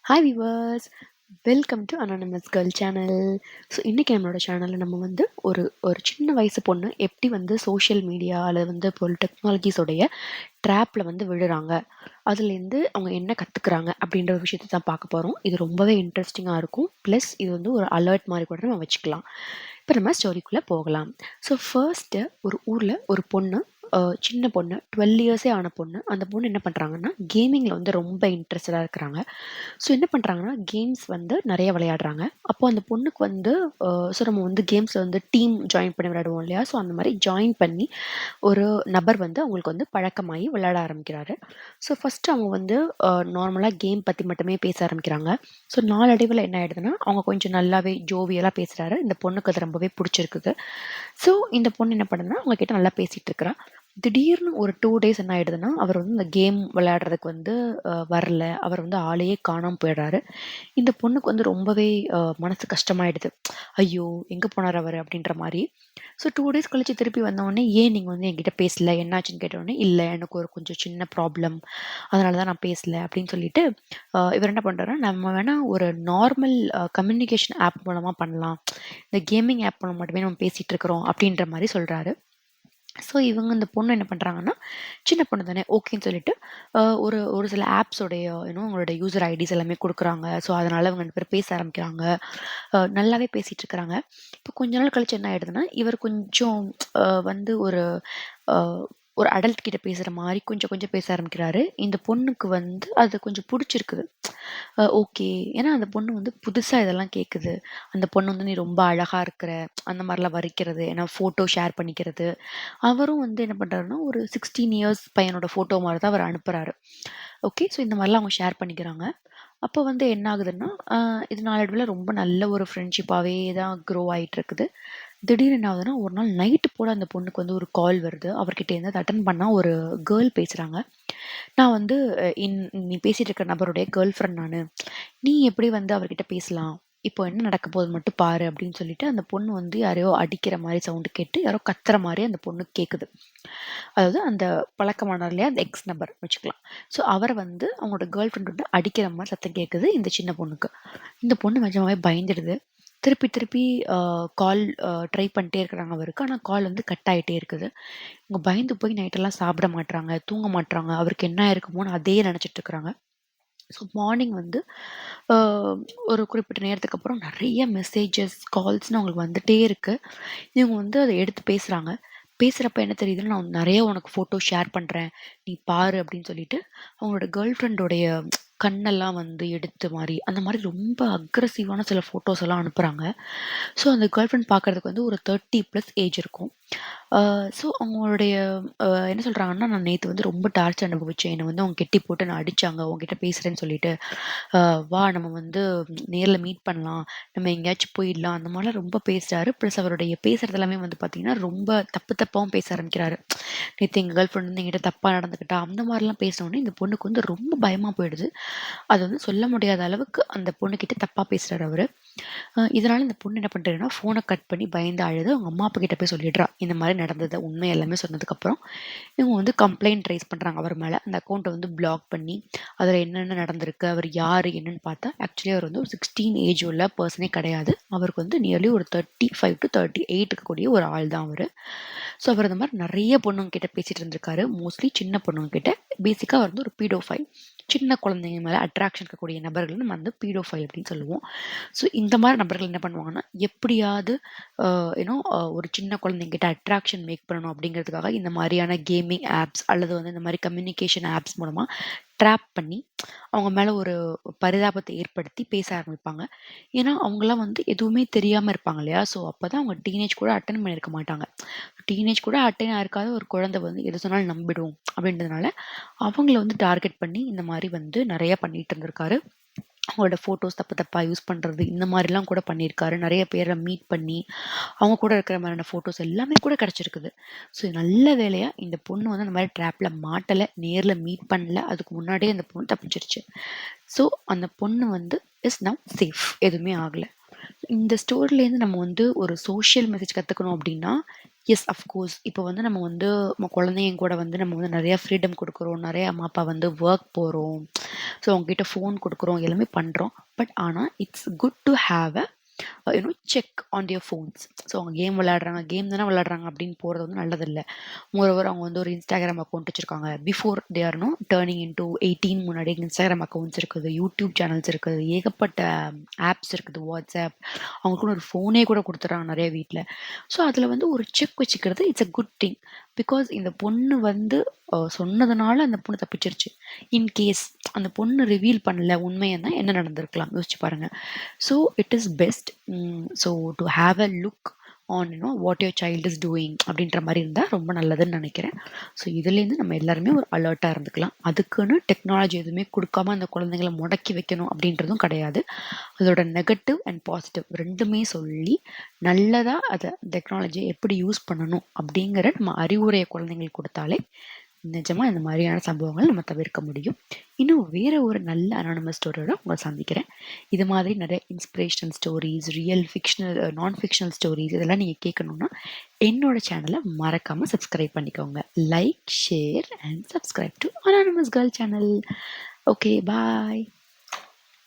Hi viewers, welcome to anonymous girl channel. So இன்றைக்கி நம்மளோட சேனலில் நம்ம வந்து ஒரு ஒரு சின்ன வயசு பொண்ணு எப்படி வந்து சோஷியல் மீடியா அல்லது வந்து இப்போ டெக்னாலஜிஸோடைய ட்ராப்பில் வந்து விழுறாங்க, அதுலேருந்து அவங்க என்ன கற்றுக்குறாங்க அப்படின்ற ஒரு விஷயத்தை தான் பார்க்க போகிறோம். இது ரொம்பவே இன்ட்ரெஸ்டிங்காக இருக்கும். ப்ளஸ் இது வந்து ஒரு அலர்ட் மாதிரி கூட நம்ம வச்சுக்கலாம். இப்போ நம்ம ஸ்டோரிக்குள்ளே போகலாம். ஸோ ஃபர்ஸ்ட்டு ஒரு ஊரில் ஒரு பொண்ணு, சின்ன பொண்ணு, 12 இயர்ஸே ஆன பொண்ணு. அந்த பொண்ணு என்ன பண்ணுறாங்கன்னா கேமிங்கில் வந்து ரொம்ப இன்ட்ரெஸ்டடாக இருக்கிறாங்க. ஸோ என்ன பண்ணுறாங்கன்னா கேம்ஸ் வந்து நிறைய விளையாடுறாங்க. அப்போ அந்த பொண்ணுக்கு வந்து ஸோ நம்ம வந்து கேம்ஸில் வந்து டீம் ஜாயின் பண்ணி விளையாடுவோம் இல்லையா? ஸோ அந்த மாதிரி ஜாயின் பண்ணி ஒரு நபர் வந்து அவங்களுக்கு வந்து பழக்கமாகி விளையாட ஆரம்பிக்கிறாரு. ஸோ ஃபஸ்ட்டு அவங்க வந்து நார்மலாக கேம் பற்றி மட்டுமே பேச ஆரம்பிக்கிறாங்க. ஸோ நாளடைவில் என்ன ஆயிடுதுன்னா அவங்க கொஞ்சம் நல்லாவே ஜோவியலாக பேசுகிறாரு. இந்த பொண்ணுக்கு அது ரொம்பவே பிடிச்சிருக்குது. ஸோ இந்த பொண்ணு என்ன பண்ணுதுன்னா அவங்க கிட்ட நல்லா பேசிகிட்டு இருக்கிறா. திடீர்னு ஒரு 2 டேஸ் என்ன ஆயிடுதுன்னா அவர் வந்து இந்த கேம் விளையாடுறதுக்கு வந்து வரல. அவர் வந்து ஆளையே காணாம போயிடுறாரு. இந்த பொண்ணுக்கு வந்து ரொம்பவே மனசு கஷ்டமாயிடுது. ஐயோ! எங்கே போனார் அவர் அப்படின்ற மாதிரி. ஸோ 2 டேஸ் கழிச்சு திருப்பி வந்தோடனே ஏன் நீங்கள் வந்து என்கிட்ட பேசல, என்னாச்சுன்னு கேட்டோடனே இல்லை எனக்கு ஒரு கொஞ்சம் சின்ன ப்ராப்ளம், அதனால தான் நான் பேசல அப்படின்னு சொல்லிட்டு இவர் என்ன பண்ணுறாருன்னா நம்ம வேணால் ஒரு நார்மல் கம்யூனிகேஷன் ஆப் மூலமாக பண்ணலாம், இந்த கேமிங் ஆப் மூலம் மட்டுமே நம்ம பேசிகிட்டு இருக்கிறோம் அப்படின்ற மாதிரி சொல்கிறாரு. ஸோ இவங்க இந்த பொண்ணு என்ன பண்ணுறாங்கன்னா சின்ன பொண்ணு தானே ஓகேன்னு சொல்லிட்டு ஒரு ஒரு சில ஆப்ஸோடைய அவங்களோட யூசர் ஐடிஸ் எல்லாமே கொடுக்குறாங்க. ஸோ அதனால் அவங்க 2 பேரும் பேச ஆரம்பிக்கிறாங்க. நல்லாவே பேசிகிட்டு இருக்கிறாங்க. இப்போ கொஞ்ச நாள் கழிச்சு என்ன ஆயிடுதுன்னா இவர் கொஞ்சம் வந்து ஒரு ஒரு அடல்ட் கிட்ட பேசுகிற மாதிரி கொஞ்சம் கொஞ்சம் பேச ஆரம்பிக்கிறாரு. இந்த பொண்ணுக்கு வந்து அது கொஞ்சம் பிடிச்சிருக்குது. ஓகே. ஏன்னா அந்த பொண்ணு வந்து புதுசாக இதெல்லாம் கேட்குது. அந்த பொண்ணு வந்து நீ ரொம்ப அழகாக இருக்கிற அந்த மாதிரிலாம் வர்ணிக்கிறது, ஏன்னா ஃபோட்டோ ஷேர் பண்ணிக்கிறது. அவரும் வந்து என்ன பண்ணுறாருன்னா ஒரு 16 இயர்ஸ் பையனோட ஃபோட்டோ மாதிரி தான் அவர் அனுப்புகிறாரு. ஓகே. ஸோ இந்த மாதிரிலாம் அவங்க ஷேர் பண்ணிக்கிறாங்க. அப்போ வந்து என்ன ஆகுதுன்னா இது நாளடைவில் ரொம்ப நல்ல ஒரு ஃப்ரெண்ட்ஷிப்பாகவே தான் க்ரோ ஆகிட்டு இருக்குது. திடீர்னு என்ன ஆகுதுன்னா ஒரு நாள் நைட்டு போல் அந்த பொண்ணுக்கு வந்து ஒரு கால் வருது. அவர்கிட்ட இருந்து அதை அட்டன் பண்ணால் ஒரு கேர்ள் பேசுகிறாங்க. நான் வந்து நீ பேசிகிட்டு இருக்கிற நபருடைய கேர்ள் ஃப்ரெண்ட் நான், நீ எப்படி வந்து அவர்கிட்ட பேசலாம், இப்போ என்ன நடக்க போகுது மட்டும் பாரு அப்படின்னு சொல்லிட்டு அந்த பொண்ணு வந்து யாரையோ அடிக்கிற மாதிரி சவுண்டு கேட்டு யாரோ கத்துற மாதிரி அந்த பொண்ணுக்கு கேட்குது. அதாவது அந்த பழக்கமானார் இல்லையா, அந்த எக்ஸ் நபர் வச்சுக்கலாம். ஸோ அவரை வந்து அவங்களோட கேர்ள் ஃப்ரெண்ட் வந்து அடிக்கிற மாதிரி சத்தம் கேட்குது இந்த சின்ன பொண்ணுக்கு. இந்த பொண்ணு நிஜமாவே பயந்துடுது. திருப்பி திருப்பி கால் ட்ரை பண்ணிட்டே இருக்கிறாங்க அவருக்கு. ஆனால் கால் வந்து கட் ஆகிட்டே இருக்குது. இவங்க பயந்து போய் நைட்டெல்லாம் சாப்பிட மாட்றாங்க, தூங்க மாட்றாங்க. அவருக்கு என்ன ஆயிருக்குமோன்னு அதே நினச்சிட்டு இருக்கிறாங்க. ஸோ மார்னிங் வந்து அ ஒரு குறிப்பிட்ட நேரத்துக்கு அப்புறம் நெறைய மெசேஜஸ், கால்ஸ்ன்னு அவங்களுக்கு வந்துட்டே இருக்கு. இவங்க வந்து அத எடுத்து பேசுறாங்க. பேசுறப்ப என்ன தெரியுதுன்னா, "நான் நெறைய உனக்கு ஃபோட்டோ ஷேர் பண்றேன். நீ பாரு" அப்படின்னு சொல்லிட்டு அவங்களோட கேர்ள் ஃப்ரெண்டோடைய கண்ணெல்லாம் வந்து எடுத்த மாரி, அந்த மாரி ரொம்ப அக்ரஸிவான சில ஃபோட்டோஸ் எல்லாம் அனுப்புறாங்க. ஸோ அந்த கேர்ள் ஃப்ரெண்ட் பார்க்கறதுக்கு வந்து ஒரு 30 பிளஸ் ஏஜ் இருக்கும். ஸோ அவங்களுடைய என்ன சொல்றாங்கன்னா, "நான் நேத்து வந்து ரொம்ப டார்ச்சர் அனுபவிச்சேன். என்ன வந்து அவங்க கெட்டி போட்டு என்ன அடிச்சாங்க. உன்கிட்ட பேசுறேன்னு சொல்லிட்டு. வா நம்ம வந்து நேர்ல மீட் பண்ணலாம். நம்ம எங்கேயாச்சும் போயிடலாம்." அந்த மாரிலாம் ரொம்ப பேசுறாரு. ப்ளஸ் அவருடைய பேசுறது எல்லாமே வந்து பார்த்தீங்கன்னா, ரொம்ப தப்பு தப்பாவும் பேச ஆரம்பிக்கிறாரு. நேத்து எங்க கேர்ள் ஃப்ரெண்ட் வந்து என்கிட்ட தப்பா நடந்துக்கிட்டா, அந்த மாரிலாம் பேசினோனே இந்த பொண்ணுக்கு வந்து ரொம்ப பயமா போயிடுது. அது வந்து சொல்ல முடியாத அளவுக்கு அந்த பொண்ணுகிட்ட தப்பா பேசுறாரு அவரு. இதனால இந்த பொண்ணு என்ன பண்றான்னா, ஃபோன கட் பண்ணி பயந்து அழுது அவங்க அம்மா, அப்பா கிட்ட போய் சொல்லிடுறா. இந்த மாரி நடந்தது. உண்மை எல்லாமே சொன்னதுக்கப்புறம், இவங்க வந்து கம்ப்ளைண்ட் ரைஸ் பண்றாங்க அவர் மேல. அந்த அக்கவுண்ட்ட வந்து பிளாக் பண்ணி, அதுல என்னென்ன நடந்திருக்கு, அவர் யாரு என்னன்னு பார்த்தா, ஆக்சுவலி அவர் வந்து ஒரு 16 ஏஜ் உள்ள பெர்சனே கிடையாது. அவருக்கு வந்து நியர்லி ஒரு 35 டூ 38 இருக்கக்கூடிய ஒரு ஆள் தான் அவரு. ஸோ அவர் இந்த மாரி நெறைய பொண்ணுங்க கிட்ட பேசிட்டு இருந்திருக்காரு. மோஸ்ட்லி சின்ன பொண்ணுங்க கிட்ட. பேசிக்கா அவர் வந்து ஒரு பீடோஃபைல். சின்ன குழந்தைங்க மேல அட்ராக்ஷன் இருக்கக்கூடிய நபர்கள் நம்ம வந்து பீடோஃபைல் அப்படின்னு சொல்லுவோம். ஸோ இந்த மாரி நபர்கள் என்ன பண்ணுவாங்கன்னா, எப்படியாவது ஒரு சின்ன குழந்தைங்கிட்ட அட்ராக்ஷன் மேக் பண்ணணும் அப்படிங்கிறதுக்காக இந்த மாரியான கேமிங் ஆப்ஸ் அல்லது வந்து இந்த மாரி கம்யூனிகேஷன் ஆப்ஸ் மூலமா ட்ராப் பண்ணி, அவங்க மேல ஒரு பரிதாபத்தை ஏற்படுத்தி பேச ஆரம்பிப்பாங்க. ஏன்னா, அவங்கலாம் வந்து எதுவுமே தெரியாம இருப்பாங்க இல்லையா? ஸோ அப்பதான் அவங்க டீனேஜ் கூட அட்டெண்ட் பண்ணியிருக்க மாட்டாங்க. டீனேஜ் கூட அட்டெண்ட் ஆயிருக்காத ஒரு குழந்தை வந்து எது சொன்னாலும் நம்பிடும் அப்படின்றதுனால, அவங்கள வந்து டார்கெட் பண்ணி இந்த மாரி வந்து நெறைய பண்ணிட்டு இருந்திருக்காரு. அவங்களோட ஃபோட்டோஸ் தப்பு தப்பா யூஸ் பண்றது, இந்த மாரிலாம் கூட பண்ணியிருக்காரு. நெறைய பேர மீட் பண்ணி, அவங்க கூட இருக்கிற மாரியான ஃபோட்டோஸ் எல்லாமே கூட கிடைச்சிருக்குது. ஸோ நல்ல வேளையா இந்த பொண்ணு வந்து அந்த மாரி ட்ராப்ல மாட்டல. நேர்ல மீட் பண்ணல. அதுக்கு முன்னாடியே அந்த பொண்ணு தப்பிச்சிருச்சு. ஸோ அந்த பொண்ணு வந்து இஸ் நவ் சேஃப். எதுவுமே ஆகல. இந்த ஸ்டோரிலேருந்து நம்ம வந்து ஒரு சோஷியல் மெசேஜ் கத்துக்கணும் அப்படின்னா, எஸ் அஃப்கோர்ஸ். இப்போ வந்து நம்ம வந்து நம்ம குழந்தைங்க கூட வந்து நம்ம வந்து நெறைய ஃப்ரீடம் குடுக்குறோம். நெறைய அம்மா, அப்பா வந்து வொர்க் போறோம். ஸோ அவங்ககிட்ட ஃபோன் குடுக்குறோம். எல்லாமே பண்றோம். பட் ஆனா it's good to have check on their phones. So அவங்க கேம் விளையாடுறாங்க. கேம் தானே விளையாடுறாங்க அப்படின்னு போறது வந்து நல்லதில்ல. மோரோவர் அவங்க வந்து ஒரு Instagram அக்கவுண்ட் வச்சிருக்காங்க. Before they are turning into 18 முன்னாடி Instagram அக்கவுண்ட்ஸ் இருக்குது. யூடியூப் சேனல்ஸ் இருக்குது. ஏகப்பட்ட ஆப்ஸ் இருக்குது. வாட்ஸ்அப். அவங்களுக்குன்னு ஒரு ஃபோனே கூட குடுத்துடுறாங்க நெறைய வீட்ல. ஸோ அதில வந்து ஒரு செக் வச்சுக்கிறது it's a good thing. Because இந்த பொண்ணு வந்து சொன்னதுனால அந்த பொண்ணு தப்பிச்சிருச்சு. இன் கேஸ் அந்த பொண்ணு ரிவீல் பண்ணல உண்மையன்னா என்ன நடந்திருக்கலாம்? யோசிச்சு பாருங்க. So it is best. So to have a look on what your child is doing அப்படின்ற மாரி இருந்தா ரொம்ப நல்லதுன்னு நினைக்கிறேன். ஸோ இதுலேருந்து நம்ம எல்லாருமே ஒரு அலர்ட்டா இருந்துக்கலாம். அதுக்குன்னு டெக்னாலஜி எதுவுமே குடுக்காம அந்த குழந்தைங்கள முடக்கி வைக்கணும் அப்படின்றதும் கிடையாது. அதோட நெகட்டிவ் அண்ட் பாசிட்டிவ் 2மே சொல்லி, நல்லதா அத டெக்னாலஜிய எப்படி யூஸ் பண்ணணும் அப்படிங்கிற நம்ம அறிவுரைய குழந்தைங்களுக்கு குடுத்தாலே, நிஜமா இந்த மாதிரியான சம்பவங்கள் நம்ம தவிர்க்க முடியும். இன்னும் வேற ஒரு நல்ல அனானிமஸ் ஸ்டோரியோட உங்கள சந்திக்கிறேன். இது மாதிரி நிறைய இன்ஸ்பிரேஷனல் ஸ்டோரீஸ், ரியல் ஃபிக்ஷனல், நான் ஃபிக்ஷனல் ஸ்டோரீஸ் இதெல்லாம் நீங்க கேட்கணும்னா, என்னோட சேனல மறக்காம சப்ஸ்கிரைப் பண்ணிக்கோங்க. Like, share and subscribe to anonymous girl channel. Okay, bye.